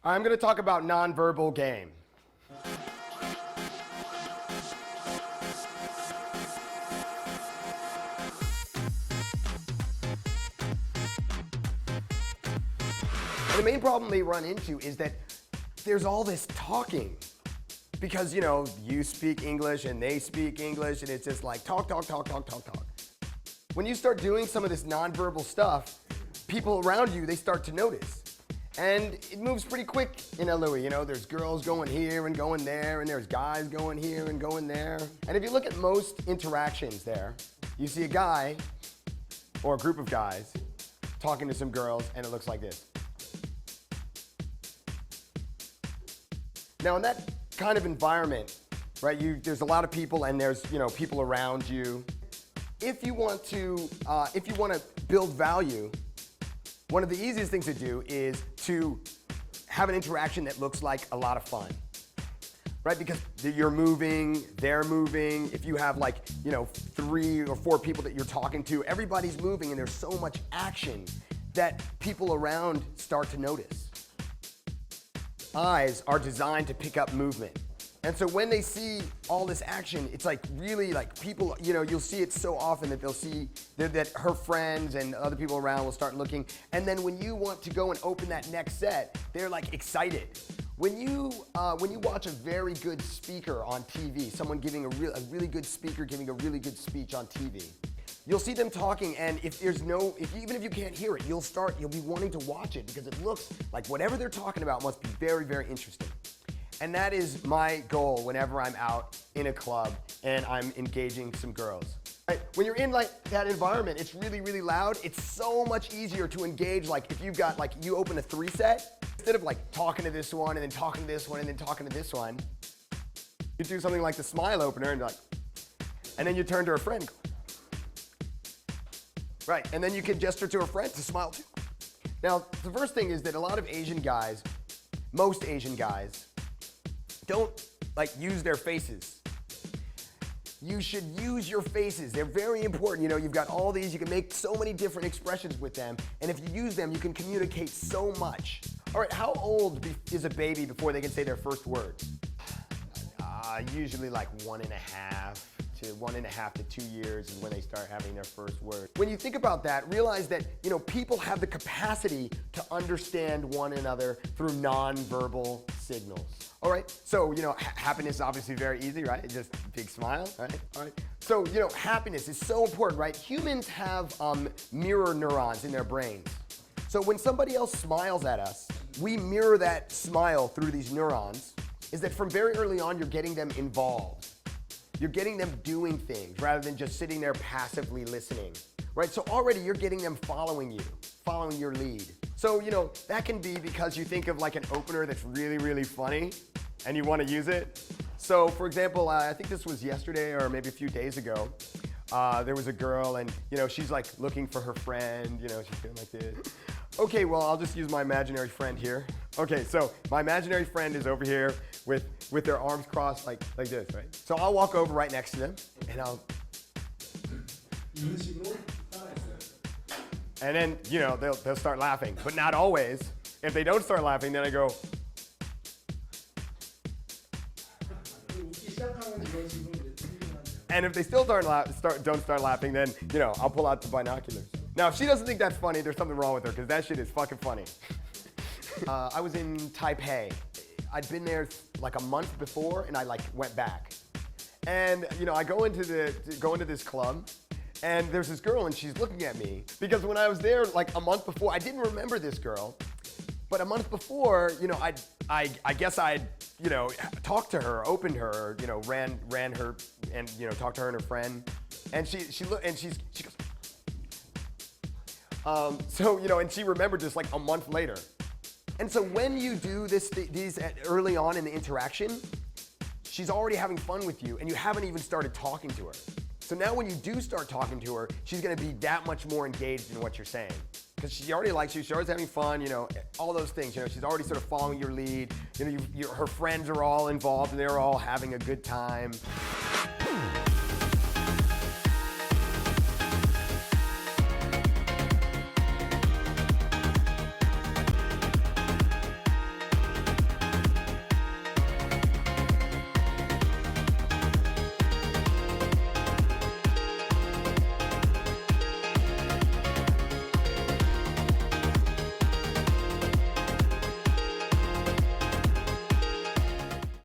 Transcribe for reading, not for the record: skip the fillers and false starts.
I'm going to talk about nonverbal game. And the main problem they run into is that there's all this talking. Because, you know, you speak English and they speak English and it's just like talk, talk, talk, talk, talk, talk. When you start doing some of this nonverbal stuff, people around you, they start to notice. And it moves pretty quick in Louis. You know, there's girls going here and going there, and there's guys going here and going there. And if you look at most interactions there, you see a guy or a group of guys talking to some girls, and it looks like this. Now in that kind of environment, right, there's a lot of people and there's, you know, people around you. If you want to build value, one of the easiest things to do is to have an interaction that looks like a lot of fun, right? Because you're moving, they're moving. If you have like, you know, 3 or 4 people that you're talking to, everybody's moving and there's so much action that people around start to notice. Eyes are designed to pick up movement. And so when they see all this action, it's like really like people, you know, you'll see it so often that they'll see that her friends and other people around will start looking. And then when you want to go and open that next set, they're like excited. When you watch a very good speaker on TV, someone giving a really good speaker giving a really good speech on TV, you'll see them talking, and even if you can't hear it, you'll be wanting to watch it because it looks like whatever they're talking about must be very, very interesting. And that is my goal whenever I'm out in a club and I'm engaging some girls. Right? When you're in like that environment, it's really, really loud. It's so much easier to engage. Like if you've got you open a 3 set, instead of like talking to this one and then talking to this one and then talking to this one, you do something like the smile opener and then you turn to a friend. Right, and then you can gesture to a friend to smile too. Now, the first thing is that a lot of Asian guys, most Asian guys, don't use their faces. You should use your faces. They're very important. You know, you've got all these, you can make so many different expressions with them, and if you use them, you can communicate so much. All right, how old is a baby before they can say their first words? Usually like 1.5 to 2 years is when they start having their first word. When you think about that, realize that, you know, people have the capacity to understand one another through nonverbal signals. All right, so, you know, happiness is obviously very easy, right? It's just a big smile, right? All right. So, you know, happiness is so important, right? Humans have mirror neurons in their brains. So when somebody else smiles at us, we mirror that smile through these neurons. Is that from very early on, you're getting them involved. You're getting them doing things rather than just sitting there passively listening, right? So already you're getting them following you, following your lead. So, you know, that can be because you think of like an opener that's really, really funny and you want to use it. So for example, I think this was yesterday or maybe a few days ago, there was a girl and, you know, she's like looking for her friend, you know, she's doing like this. Okay, well, I'll just use my imaginary friend here. Okay, so my imaginary friend is over here with their arms crossed like this, right? So I'll walk over right next to them and and then, you know, they'll start laughing, but not always. If they don't start laughing, then I go. And if they still don't start laughing, then, you know, I'll pull out the binoculars. Now, if she doesn't think that's funny, there's something wrong with her, because that shit is fucking funny. I was in Taipei. I'd been there like a month before, and I went back. And, you know, I go into this club, and there's this girl, and she's looking at me. Because when I was there like a month before, I didn't remember this girl. But a month before, you know, I guess I'd, you know, talked to her, opened her, you know, ran her, and, you know, talked to her and her friend. And she looked, and she goes, so, you know, and she remembered this like a month later. And so when you do these early on in the interaction, she's already having fun with you and you haven't even started talking to her. So now when you do start talking to her, she's gonna be that much more engaged in what you're saying. Because she already likes you, she's already having fun, you know, all those things, you know, she's already sort of following your lead, you know, her friends are all involved and they're all having a good time.